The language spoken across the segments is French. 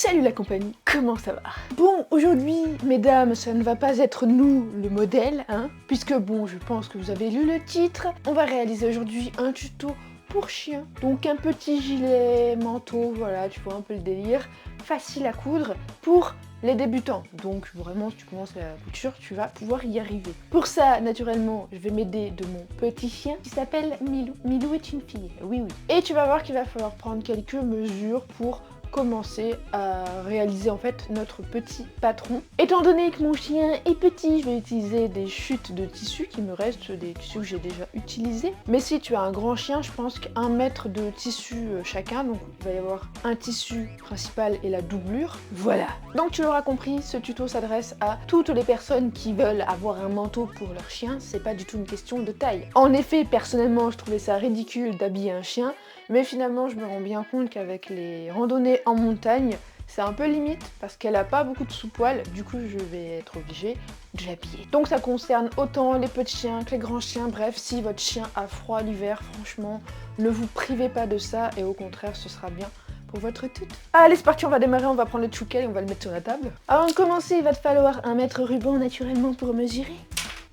Salut la compagnie, comment ça va? Bon, aujourd'hui, mesdames, ça ne va pas être nous le modèle, hein, puisque bon, je pense que vous avez lu le titre. On va réaliser aujourd'hui un tuto pour chien. Donc un petit gilet, manteau, voilà, tu vois un peu le délire. Facile à coudre pour les débutants. Donc vraiment, si tu commences la couture, tu vas pouvoir y arriver. Pour ça, naturellement, je vais m'aider de mon petit chien qui s'appelle Milou. Milou est une fille, oui. Et tu vas voir qu'il va falloir prendre quelques mesures pour commencer à réaliser en fait notre petit patron. Étant donné que mon chien est petit, je vais utiliser des chutes de tissu qui me restent, des tissus que j'ai déjà utilisés. Mais si tu as un grand chien, je pense qu'1 mètre de tissu chacun, donc il va y avoir un tissu principal et la doublure. Voilà. Donc tu l'auras compris, ce tuto s'adresse à toutes les personnes qui veulent avoir un manteau pour leur chien, c'est pas du tout une question de taille. En effet, personnellement, je trouvais ça ridicule d'habiller un chien, mais finalement je me rends bien compte qu'avec les randonnées en montagne, c'est un peu limite parce qu'elle a pas beaucoup de sous-poil, du coup je vais être obligée de l'habiller. Donc ça concerne autant les petits chiens que les grands chiens, bref, si votre chien a froid l'hiver, franchement, ne vous privez pas de ça et au contraire ce sera bien pour votre toute. Allez c'est parti, on va démarrer, on va prendre le chouquet et on va le mettre sur la table. Avant de commencer, il va te falloir 1 mètre ruban naturellement pour mesurer.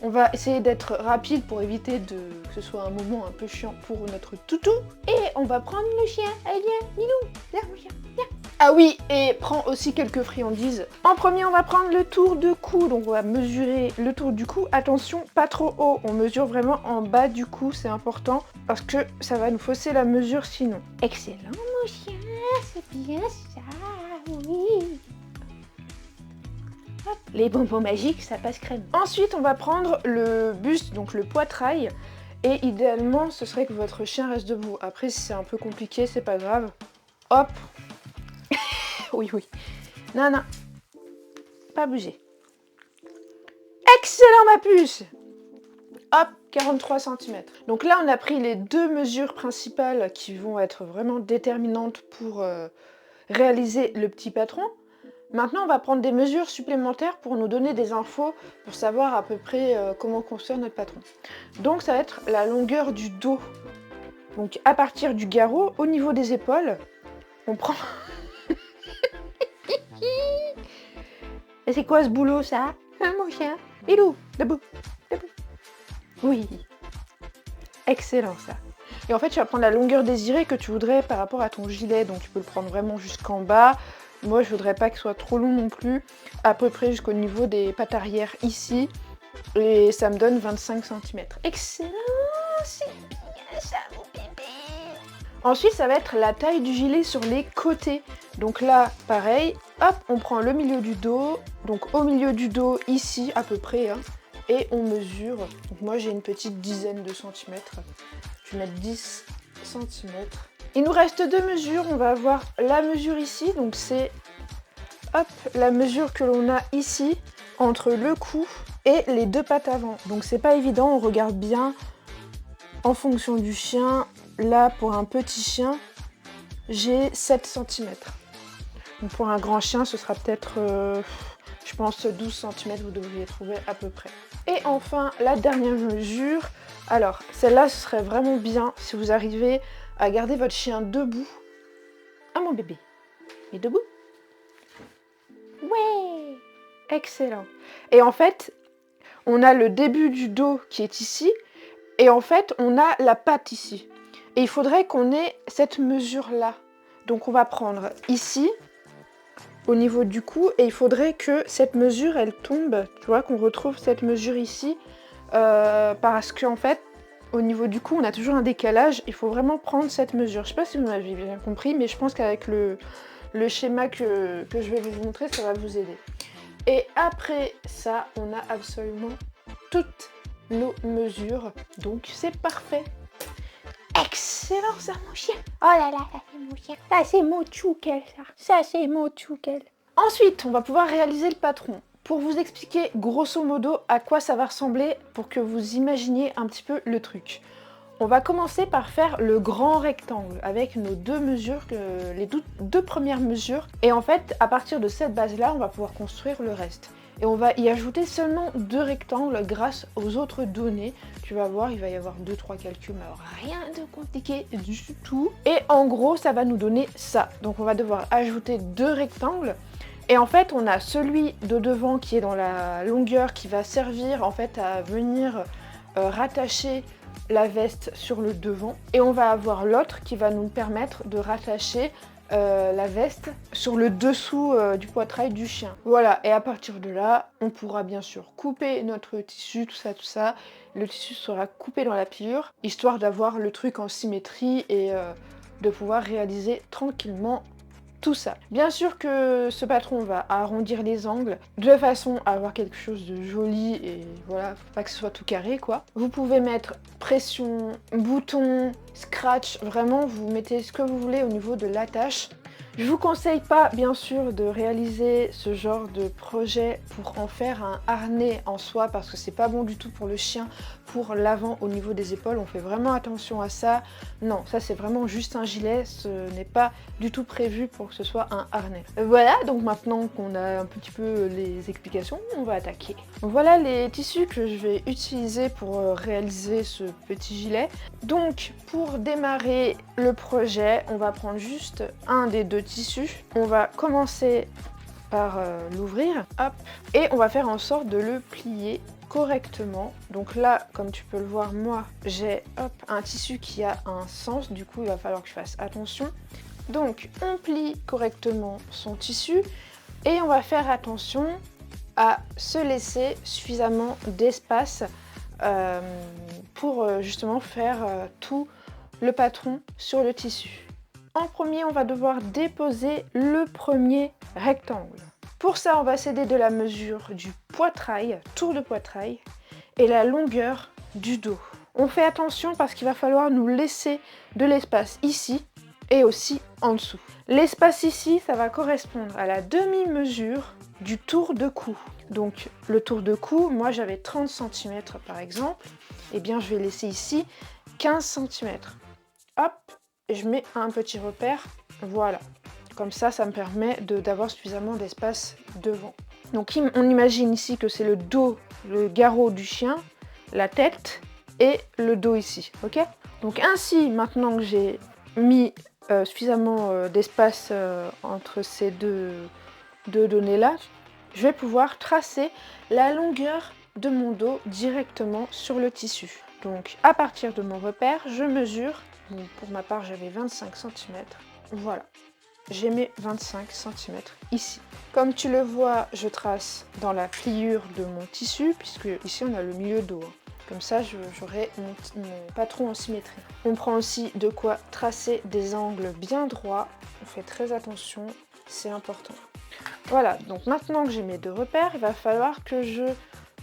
On va essayer d'être rapide pour éviter que ce soit un moment un peu chiant pour notre toutou. Et on va prendre le chien. Allez viens, Milou, viens mon chien, viens. Ah oui, et prends aussi quelques friandises. En premier, on va prendre le tour de cou. Donc on va mesurer le tour du cou. Attention, pas trop haut. On mesure vraiment en bas du cou, c'est important. Parce que ça va nous fausser la mesure sinon. Excellent mon chien, c'est bien ça, oui. Hop, les bonbons magiques, ça passe crème. Ensuite, on va prendre le buste, donc le poitrail. Et idéalement, ce serait que votre chien reste debout. Après, si c'est un peu compliqué, c'est pas grave. Hop. oui. Non. Pas bouger. Excellent ma puce. Hop, 43 cm. Donc là, on a pris les 2 mesures principales qui vont être vraiment déterminantes pour réaliser le petit patron. Maintenant, on va prendre des mesures supplémentaires pour nous donner des infos pour savoir à peu près comment construire notre patron. Donc ça va être la longueur du dos. Donc à partir du garrot, au niveau des épaules, on prend... Et c'est quoi ce boulot ça? Mon chien. Milou, debout. Oui. Excellent ça. Et en fait, tu vas prendre la longueur désirée que tu voudrais par rapport à ton gilet. Donc tu peux le prendre vraiment jusqu'en bas. Moi, je voudrais pas qu'il soit trop long non plus, à peu près jusqu'au niveau des pattes arrière ici. Et ça me donne 25 cm. Excellent, c'est bien ça, mon bébé. Ensuite, ça va être la taille du gilet sur les côtés. Donc là, pareil, hop, on prend le milieu du dos. Donc au milieu du dos, ici, à peu près, hein, et on mesure. Donc moi, j'ai une petite dizaine de centimètres. Je vais mettre 10 cm. Il nous reste 2 mesures, on va avoir la mesure ici, donc c'est hop, la mesure que l'on a ici, entre le cou et les 2 pattes avant. Donc c'est pas évident, on regarde bien en fonction du chien. Là, pour un petit chien, j'ai 7 cm. Donc pour un grand chien, ce sera peut-être, je pense, 12 cm, vous devriez trouver à peu près. Et enfin, la dernière mesure, alors celle-là, ce serait vraiment bien si vous arrivez à garder votre chien debout. Ah mon bébé, il est debout? Ouais, excellent. Et en fait, on a le début du dos qui est ici, et en fait, on a la patte ici. Et il faudrait qu'on ait cette mesure-là. Donc on va prendre ici, au niveau du cou, et il faudrait que cette mesure, elle tombe, tu vois, qu'on retrouve cette mesure ici, parce qu'en fait, au niveau du cou, on a toujours un décalage, il faut vraiment prendre cette mesure. Je sais pas si vous m'avez bien compris, mais je pense qu'avec le schéma que je vais vous montrer, ça va vous aider. Et après ça, on a absolument toutes nos mesures, donc c'est parfait. Excellent ça mon chien. Oh là là, ça c'est mon chien. Ça c'est mon tchoukel ça. Ça c'est mon tchoukel. Ensuite, on va pouvoir réaliser le patron. Pour vous expliquer grosso modo à quoi ça va ressembler pour que vous imaginiez un petit peu le truc. On va commencer par faire le grand rectangle avec nos 2 mesures, les 2 premières mesures. Et en fait, à partir de cette base-là, on va pouvoir construire le reste. et on va y ajouter seulement 2 rectangles grâce aux autres données. Tu vas voir, il va y avoir 2-3 calculs, mais alors rien de compliqué du tout. Et en gros, ça va nous donner ça. Donc on va devoir ajouter 2 rectangles. Et en fait, on a celui de devant qui est dans la longueur qui va servir en fait à venir rattacher la veste sur le devant. Et on va avoir l'autre qui va nous permettre de rattacher la veste sur le dessous du poitrail du chien. Voilà, et à partir de là, on pourra bien sûr couper notre tissu, tout ça. Le tissu sera coupé dans la pliure, histoire d'avoir le truc en symétrie et de pouvoir réaliser tranquillement tout ça. Bien sûr que ce patron va arrondir les angles de façon à avoir quelque chose de joli et voilà, faut pas que ce soit tout carré quoi. Vous pouvez mettre pression, bouton, scratch, vraiment vous mettez ce que vous voulez au niveau de l'attache. Je vous conseille pas bien sûr de réaliser ce genre de projet pour en faire un harnais en soi parce que c'est pas bon du tout pour le chien, pour l'avant au niveau des épaules, on fait vraiment attention à ça. Non, ça c'est vraiment juste un gilet, ce n'est pas du tout prévu pour que ce soit un harnais. Voilà, donc maintenant qu'on a un petit peu les explications, on va attaquer. Voilà les tissus que je vais utiliser pour réaliser ce petit gilet. Donc pour démarrer le projet, on va prendre juste un des 2 tissus. On va commencer par l'ouvrir, hop, et on va faire en sorte de le plier correctement. Donc là, comme tu peux le voir, moi j'ai un tissu qui a un sens, du coup il va falloir que je fasse attention. Donc on plie correctement son tissu et on va faire attention à se laisser suffisamment d'espace pour justement faire tout le patron sur le tissu. En premier, on va devoir déposer le premier rectangle. Pour ça, on va s'aider de la mesure du poitrail, tour de poitrail, et la longueur du dos. On fait attention parce qu'il va falloir nous laisser de l'espace ici et aussi en dessous. L'espace ici, ça va correspondre à la demi-mesure du tour de cou. Donc le tour de cou, moi j'avais 30 cm par exemple, et bien je vais laisser ici 15 cm. Hop, et je mets un petit repère, voilà. Comme ça, ça me permet d'avoir suffisamment d'espace devant. Donc on imagine ici que c'est le dos, le garrot du chien, la tête et le dos ici, ok? Donc ainsi, maintenant que j'ai mis suffisamment d'espace entre ces deux données-là, je vais pouvoir tracer la longueur de mon dos directement sur le tissu. Donc à partir de mon repère, je mesure, bon, pour ma part j'avais 25 cm, voilà. J'ai mes 25 cm ici. Comme tu le vois, je trace dans la pliure de mon tissu, puisque ici on a le milieu dos. Comme ça, j'aurai mon patron en symétrie. On prend aussi de quoi tracer des angles bien droits. On fait très attention, c'est important. Voilà, donc maintenant que j'ai mes 2 repères, il va falloir que je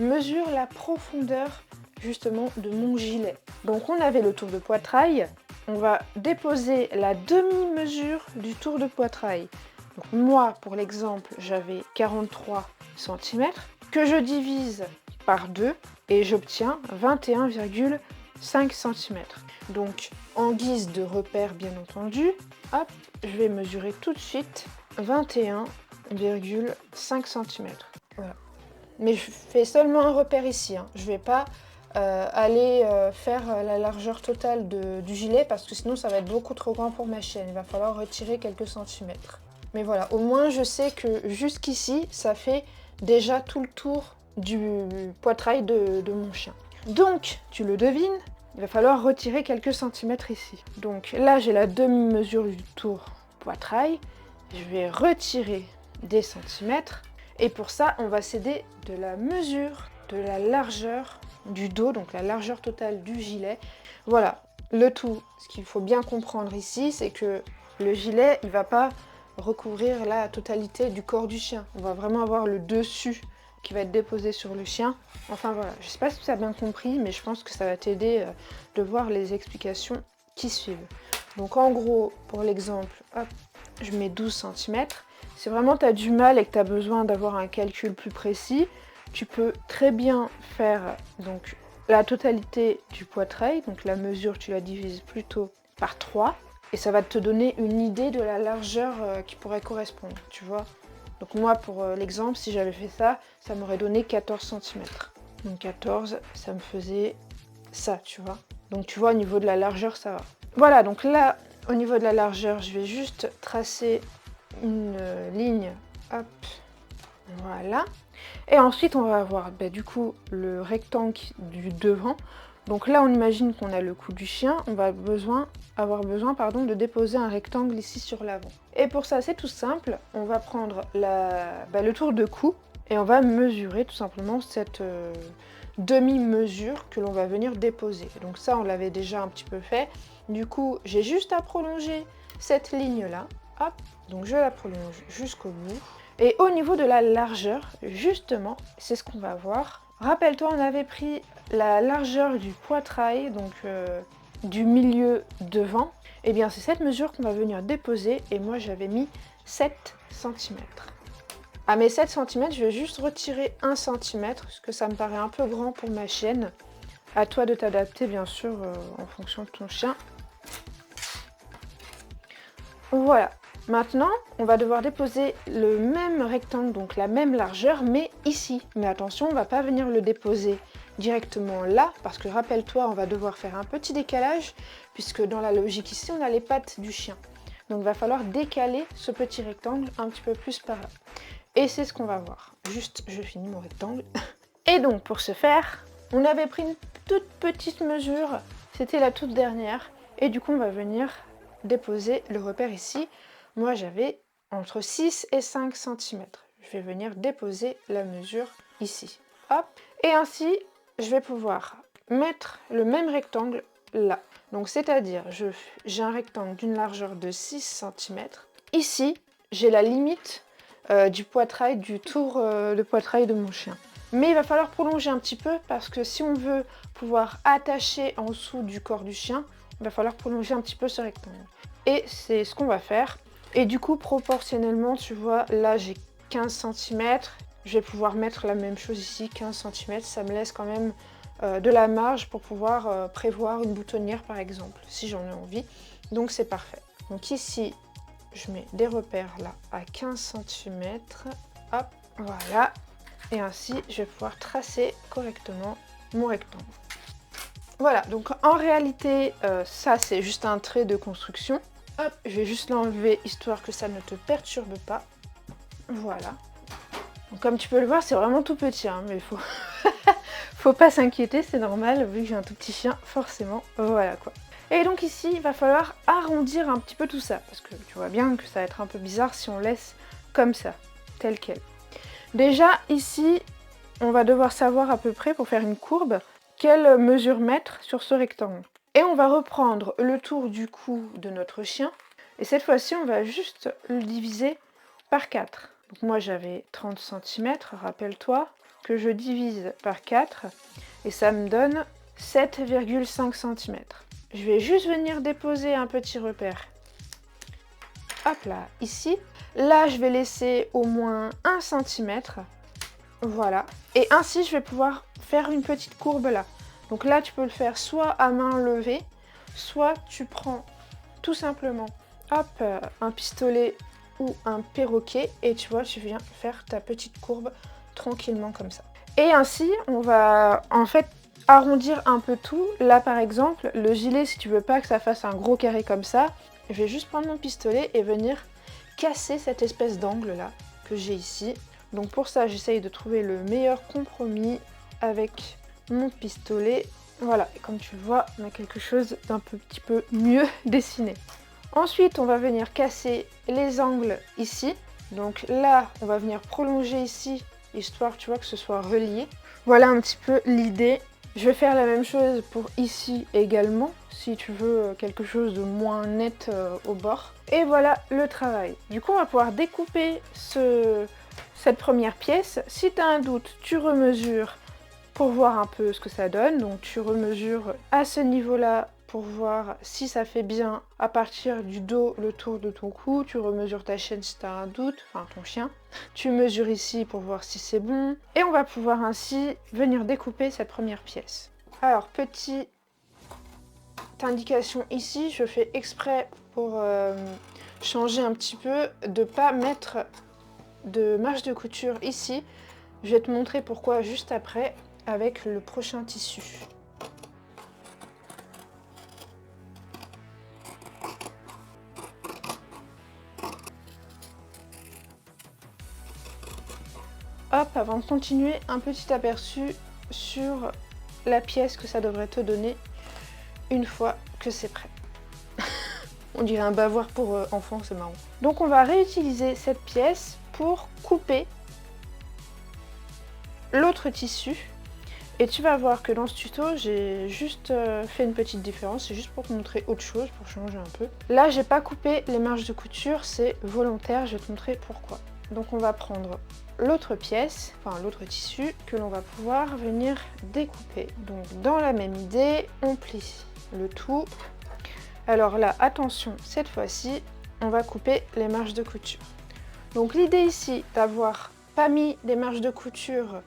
mesure la profondeur justement de mon gilet. Donc on avait le tour de poitrail. On va déposer la demi-mesure du tour de poitrail. Donc moi, pour l'exemple, j'avais 43 cm que je divise par 2 et j'obtiens 21,5 cm. Donc en guise de repère, bien entendu, hop, je vais mesurer tout de suite 21,5 cm. Voilà. Mais je fais seulement un repère ici, hein. Je ne vais pas aller faire la largeur totale du gilet parce que sinon ça va être beaucoup trop grand pour ma chienne. Il va falloir retirer quelques centimètres. Mais voilà, au moins je sais que jusqu'ici, ça fait déjà tout le tour du poitrail de mon chien. Donc, tu le devines, il va falloir retirer quelques centimètres ici. Donc là, j'ai la demi-mesure du tour poitrail. Je vais retirer des centimètres. Et pour ça, on va s'aider de la mesure de la largeur du dos, donc la largeur totale du gilet. Voilà, le tout, ce qu'il faut bien comprendre ici, c'est que le gilet, il ne va pas recouvrir la totalité du corps du chien. On va vraiment avoir le dessus qui va être déposé sur le chien. Enfin voilà, je ne sais pas si tu as bien compris, mais je pense que ça va t'aider de voir les explications qui suivent. Donc en gros, pour l'exemple, hop, je mets 12 cm. Si vraiment tu as du mal et que tu as besoin d'avoir un calcul plus précis, tu peux très bien faire donc la totalité du poitrail, donc la mesure tu la divises plutôt par 3 et ça va te donner une idée de la largeur qui pourrait correspondre, tu vois. Donc moi, pour l'exemple, si j'avais fait ça, ça m'aurait donné 14 cm. Donc 14, ça me faisait ça, tu vois. Donc tu vois, au niveau de la largeur, ça va. Voilà, donc là, au niveau de la largeur, je vais juste tracer une ligne. Hop, voilà. Et ensuite, on va avoir du coup le rectangle du devant. Donc là, on imagine qu'on a le cou du chien. On va avoir besoin de déposer un rectangle ici sur l'avant. Et pour ça, c'est tout simple. On va prendre le tour de cou et on va mesurer tout simplement cette demi-mesure que l'on va venir déposer. Donc ça, on l'avait déjà un petit peu fait. Du coup, j'ai juste à prolonger cette ligne-là. Hop, donc je la prolonge jusqu'au bout. Et au niveau de la largeur, justement, c'est ce qu'on va voir. Rappelle-toi, on avait pris la largeur du poitrail, donc du milieu devant. Et bien, c'est cette mesure qu'on va venir déposer. Et moi, j'avais mis 7 cm. À mes 7 cm, je vais juste retirer 1 cm, parce que ça me paraît un peu grand pour ma chienne. À toi de t'adapter, bien sûr, en fonction de ton chien. Voilà. Maintenant, on va devoir déposer le même rectangle, donc la même largeur, mais ici. Mais attention, on ne va pas venir le déposer directement là, parce que rappelle-toi, on va devoir faire un petit décalage, puisque dans la logique ici, on a les pattes du chien. Donc il va falloir décaler ce petit rectangle un petit peu plus par là. Et c'est ce qu'on va voir. Juste, je finis mon rectangle. Et donc, pour ce faire, on avait pris une toute petite mesure, c'était la toute dernière, et du coup, on va venir déposer le repère ici. Moi, j'avais entre 6 et 5 cm. Je vais venir déposer la mesure ici. Hop. Et ainsi, je vais pouvoir mettre le même rectangle là. Donc, c'est-à-dire, j'ai un rectangle d'une largeur de 6 cm. Ici, j'ai la limite du poitrail, du tour de poitrail de mon chien. Mais il va falloir prolonger un petit peu parce que si on veut pouvoir attacher en dessous du corps du chien, il va falloir prolonger un petit peu ce rectangle. Et c'est ce qu'on va faire. Et du coup, proportionnellement, tu vois, là j'ai 15 cm. Je vais pouvoir mettre la même chose ici, 15 cm. Ça me laisse quand même de la marge pour pouvoir prévoir une boutonnière par exemple, si j'en ai envie. Donc c'est parfait. Donc ici, je mets des repères là à 15 cm. Hop, voilà. Et ainsi, je vais pouvoir tracer correctement mon rectangle. Voilà, donc en réalité, ça c'est juste un trait de construction. Hop, je vais juste l'enlever histoire que ça ne te perturbe pas. Voilà. Donc, comme tu peux le voir, c'est vraiment tout petit, hein, mais il faut... faut pas s'inquiéter, c'est normal, vu que j'ai un tout petit chien, forcément. Voilà quoi. Et donc ici, il va falloir arrondir un petit peu tout ça, parce que tu vois bien que ça va être un peu bizarre si on laisse comme ça, tel quel. Déjà, ici, on va devoir savoir à peu près, pour faire une courbe, quelle mesure mettre sur ce rectangle. Et on va reprendre le tour du cou de notre chien. Et cette fois-ci, on va juste le diviser par 4. Donc moi, j'avais 30 cm, rappelle-toi, que je divise par 4. Et ça me donne 7,5 cm. Je vais juste venir déposer un petit repère. Hop là, ici. Là, je vais laisser au moins 1 cm. Voilà. Et ainsi, je vais pouvoir faire une petite courbe là. Donc là, tu peux le faire soit à main levée, soit tu prends tout simplement hop, un pistolet ou un perroquet et tu vois, tu viens faire ta petite courbe tranquillement comme ça. Et ainsi, on va en fait arrondir un peu tout. Là, par exemple, le gilet, si tu veux pas que ça fasse un gros carré comme ça, je vais juste prendre mon pistolet et venir casser cette espèce d'angle là que j'ai ici. Donc pour ça, j'essaye de trouver le meilleur compromis avec mon pistolet. Voilà, et comme tu le vois, on a quelque chose d'un petit peu mieux dessiné. Ensuite, on va venir casser les angles ici. Donc là, on va venir prolonger ici, histoire, tu vois, que ce soit relié. Voilà un petit peu l'idée. Je vais faire la même chose pour ici également, si tu veux quelque chose de moins net au bord. Et voilà le travail. Du coup, on va pouvoir découper cette première pièce. Si tu as un doute, tu remesures pour voir un peu ce que ça donne. Donc tu remesures à ce niveau-là pour voir si ça fait bien à partir du dos le tour de ton cou. Tu remesures ta chaîne si tu as un doute, enfin ton chien. Tu mesures ici pour voir si c'est bon. Et on va pouvoir ainsi venir découper cette première pièce. Alors, petite indication ici, je fais exprès pour changer un petit peu de ne pas mettre de marge de couture ici. Je vais te montrer pourquoi juste après avec le prochain tissu. Hop, avant de continuer, un petit aperçu sur la pièce que ça devrait te donner une fois que c'est prêt. On dirait un bavoir pour enfants, c'est marrant. Donc on va réutiliser cette pièce pour couper l'autre tissu. Et tu vas voir que dans ce tuto, j'ai juste fait une petite différence. C'est juste pour te montrer autre chose, pour changer un peu. Là, j'ai pas coupé les marges de couture, c'est volontaire. Je vais te montrer pourquoi. Donc on va prendre l'autre pièce, enfin l'autre tissu, que l'on va pouvoir venir découper. Donc dans la même idée, on plie le tout. Alors là, attention, cette fois-ci, on va couper les marges de couture. Donc l'idée ici d'avoir pas mis des marges de couture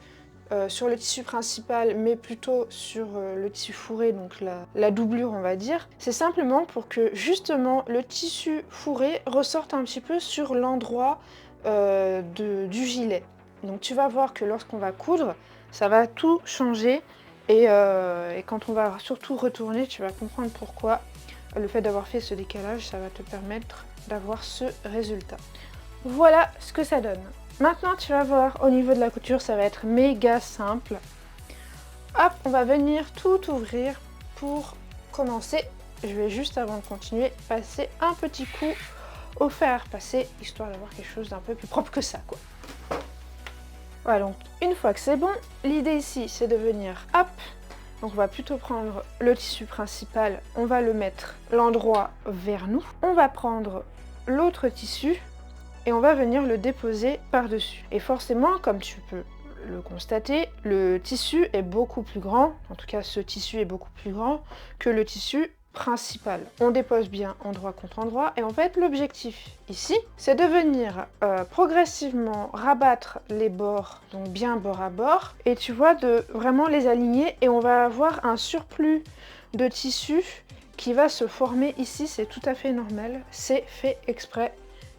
sur le tissu principal, mais plutôt sur le tissu fourré, donc la doublure on va dire, c'est simplement pour que justement le tissu fourré ressorte un petit peu sur l'endroit du gilet. Donc tu vas voir que lorsqu'on va coudre, ça va tout changer et quand on va surtout retourner, tu vas comprendre pourquoi le fait d'avoir fait ce décalage, ça va te permettre d'avoir ce résultat. Voilà ce que ça donne. Maintenant, tu vas voir, au niveau de la couture, ça va être méga simple. Hop, on va venir tout ouvrir pour commencer. Je vais juste, avant de continuer, passer un petit coup au fer à repasser, histoire d'avoir quelque chose d'un peu plus propre que ça, quoi. Voilà, donc une fois que c'est bon, l'idée ici, c'est de venir, hop, donc on va plutôt prendre le tissu principal, on va le mettre l'endroit vers nous. On va prendre l'autre tissu, et on va venir le déposer par-dessus. Et forcément, comme tu peux le constater, le tissu est beaucoup plus grand, en tout cas ce tissu est beaucoup plus grand que le tissu principal. On dépose bien endroit contre endroit et en fait l'objectif ici, c'est de venir progressivement rabattre les bords, donc bien bord à bord, et tu vois, de vraiment les aligner et on va avoir un surplus de tissu qui va se former ici, c'est tout à fait normal, c'est fait exprès.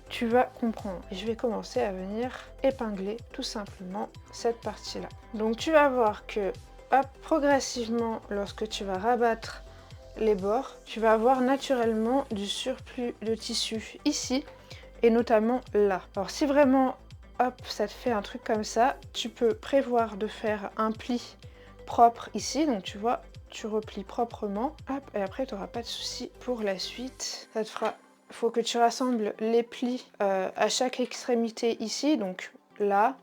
Tu vas comprendre. Et je vais commencer à venir épingler tout simplement cette partie-là. Donc tu vas voir que hop, progressivement, lorsque tu vas rabattre les bords, tu vas avoir naturellement du surplus de tissu ici et notamment là. Alors si vraiment hop, ça te fait un truc comme ça, tu peux prévoir de faire un pli propre ici. Donc tu vois, tu replies proprement. Hop, et après tu n'auras pas de souci pour la suite. Ça te fera... Il faut que tu rassembles les plis à chaque extrémité ici, donc là,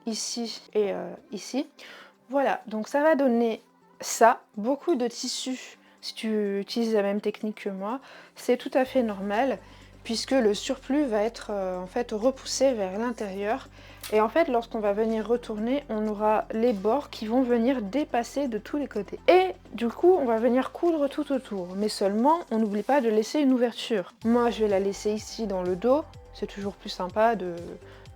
ici et ici. Voilà, donc ça va donner ça, beaucoup de tissu. Si tu utilises la même technique que moi, c'est tout à fait normal, puisque le surplus va être en fait repoussé vers l'intérieur. Et en fait, lorsqu'on va venir retourner, on aura les bords qui vont venir dépasser de tous les côtés. Et du coup, on va venir coudre tout autour. Mais seulement, on n'oublie pas de laisser une ouverture. Moi, je vais la laisser ici dans le dos. C'est toujours plus sympa de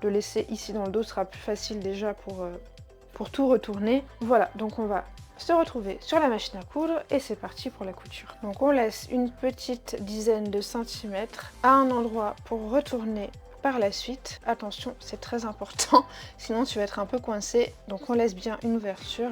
laisser ici dans le dos. Ce sera plus facile déjà pour tout retourner. Voilà, donc on va se retrouver sur la machine à coudre et c'est parti pour la couture. Donc on laisse une petite dizaine de centimètres à un endroit pour retourner par la suite. Attention, c'est très important, sinon tu vas être un peu coincé. Donc on laisse bien une ouverture.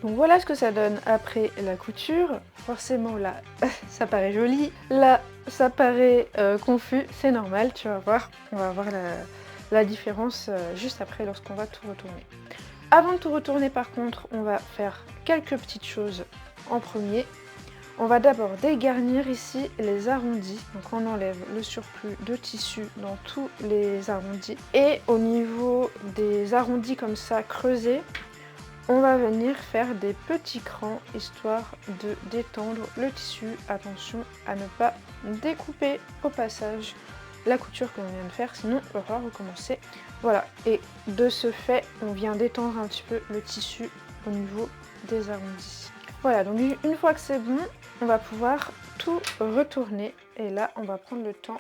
Donc voilà ce que ça donne après la couture. Forcément là, ça paraît joli. Là, ça paraît confus. C'est normal, tu vas voir. On va voir la différence juste après lorsqu'on va tout retourner. Avant de tout retourner par contre, on va faire quelques petites choses en premier. On va d'abord dégarnir ici les arrondis. Donc on enlève le surplus de tissu dans tous les arrondis. Et au niveau des arrondis comme ça creusés, on va venir faire des petits crans histoire de détendre le tissu. Attention à ne pas découper au passage la couture que l'on vient de faire, sinon on va recommencer. Voilà, et de ce fait, on vient d'étendre un petit peu le tissu au niveau des arrondis. Voilà, donc une fois que c'est bon, on va pouvoir tout retourner. Et là, on va prendre le temps,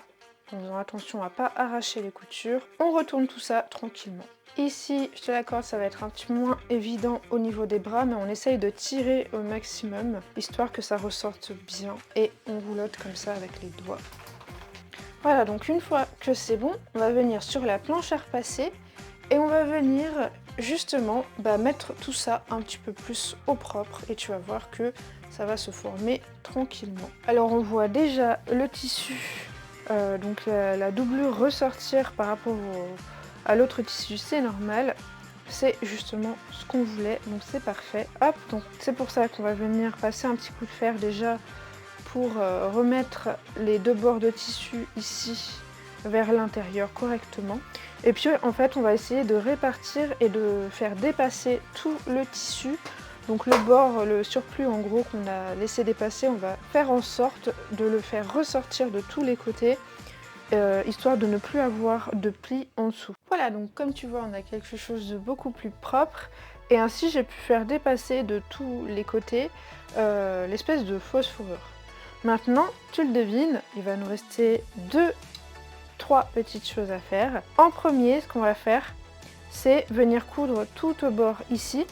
en faisant attention à ne pas arracher les coutures. On retourne tout ça tranquillement. Ici, je te l'accorde, ça va être un petit peu moins évident au niveau des bras, mais on essaye de tirer au maximum, histoire que ça ressorte bien. Et on roulotte comme ça avec les doigts. Voilà, donc une fois que c'est bon, on va venir sur la planche à repasser et on va venir justement mettre tout ça un petit peu plus au propre et tu vas voir que ça va se former tranquillement. Alors on voit déjà le tissu, donc la doublure ressortir par rapport à l'autre tissu, c'est normal. C'est justement ce qu'on voulait, donc c'est parfait. Hop, donc c'est pour ça qu'on va venir passer un petit coup de fer déjà pour remettre les deux bords de tissu ici vers l'intérieur correctement. Et puis en fait on va essayer de répartir et de faire dépasser tout le tissu. Donc le bord, le surplus en gros qu'on a laissé dépasser, on va faire en sorte de le faire ressortir de tous les côtés, histoire de ne plus avoir de plis en dessous. Voilà, donc comme tu vois on a quelque chose de beaucoup plus propre. Et ainsi j'ai pu faire dépasser de tous les côtés l'espèce de fausse fourrure. Maintenant, tu le devines, il va nous rester 2-3 petites choses à faire. En premier, ce qu'on va faire, c'est venir coudre tout au bord ici,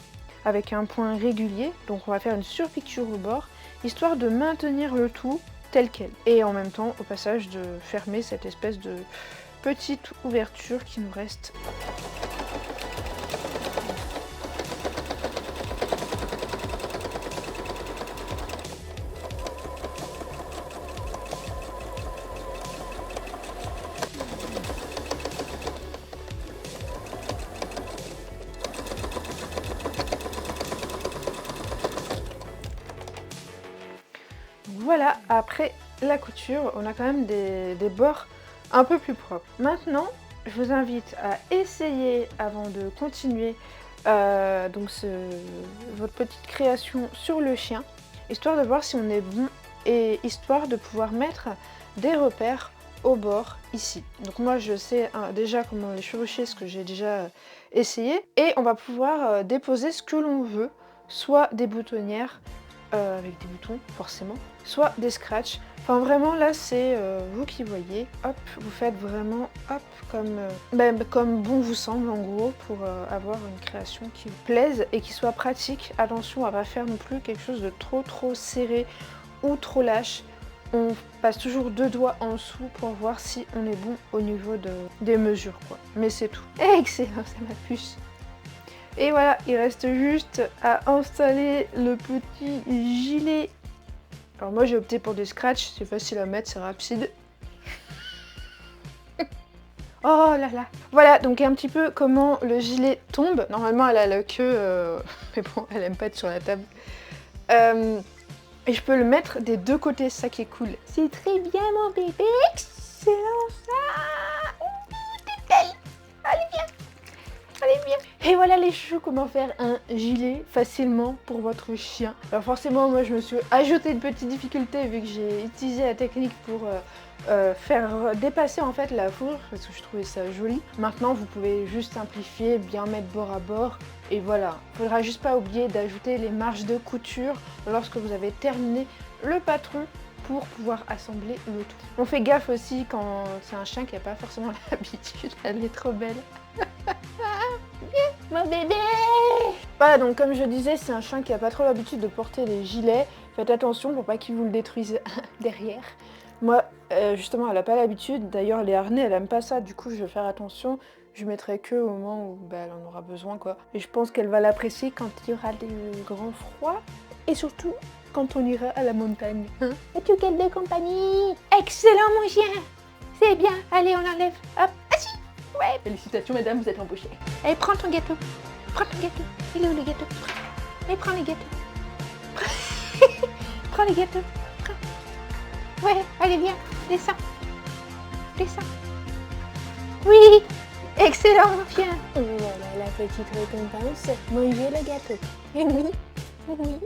avec un point régulier. Donc on va faire une surpiqûre au bord, histoire de maintenir le tout tel quel. Et en même temps, au passage, de fermer cette espèce de petite ouverture qui nous reste. Voilà, après la couture, on a quand même des bords un peu plus propres. Maintenant, je vous invite à essayer, avant de continuer votre petite création sur le chien, histoire de voir si on est bon et histoire de pouvoir mettre des repères au bord ici. Donc moi je sais déjà comment les chevaucher, ce que j'ai déjà essayé, et on va pouvoir déposer ce que l'on veut, soit des boutonnières, avec des boutons forcément, soit des scratchs. Enfin vraiment là c'est vous qui voyez. Hop, vous faites vraiment hop comme bon vous semble en gros pour avoir une création qui vous plaise et qui soit pratique. Attention à pas faire non plus quelque chose de trop serré ou trop lâche. On passe toujours 2 doigts en dessous pour voir si on est bon au niveau des mesures quoi. Mais c'est tout. Excellent, c'est ma puce. Et voilà, il reste juste à installer le petit gilet. Alors moi j'ai opté pour des scratchs, c'est facile à mettre, c'est rapide. Oh là là. Voilà, donc un petit peu comment le gilet tombe. Normalement elle a la queue, mais bon, elle aime pas être sur la table. Et je peux le mettre des deux côtés, c'est ça qui est cool. C'est très bien mon bébé, excellent ça. T'es belle. Allez viens. Allez bien. Et voilà les choux, comment faire un gilet facilement pour votre chien. Alors forcément moi je me suis ajouté une petite difficulté vu que j'ai utilisé la technique pour faire dépasser en fait la fourrure parce que je trouvais ça joli. Maintenant vous pouvez juste simplifier, bien mettre bord à bord et voilà. Il faudra juste pas oublier d'ajouter les marges de couture lorsque vous avez terminé le patron pour pouvoir assembler le tout. On fait gaffe aussi quand c'est un chien qui n'a pas forcément l'habitude, elle est trop belle. Mon bébé! Voilà, donc comme je disais, c'est un chien qui n'a pas trop l'habitude de porter les gilets. Faites attention pour pas qu'il vous le détruise derrière. Moi, justement, elle n'a pas l'habitude. D'ailleurs, les harnais, elle aime pas ça. Du coup, je vais faire attention. Je mettrai que au moment où elle en aura besoin, quoi. Et je pense qu'elle va l'apprécier quand il y aura des grands froids. Et surtout, quand on ira à la montagne. Hein? Es-tu quelle de compagnie? Excellent, mon chien! C'est bien. Allez, on enlève. Hop. Assis! Ouais, félicitations madame, vous êtes embauchée. Allez, prends ton gâteau. Prends ton gâteau. Il est où le gâteau? Allez, prends les gâteaux. Prends les gâteaux. Prends. Ouais, allez, viens. Descends. Descends. Oui. Excellent, mon chien. Et voilà la petite récompense. Manger le gâteau. Et oui. Oui.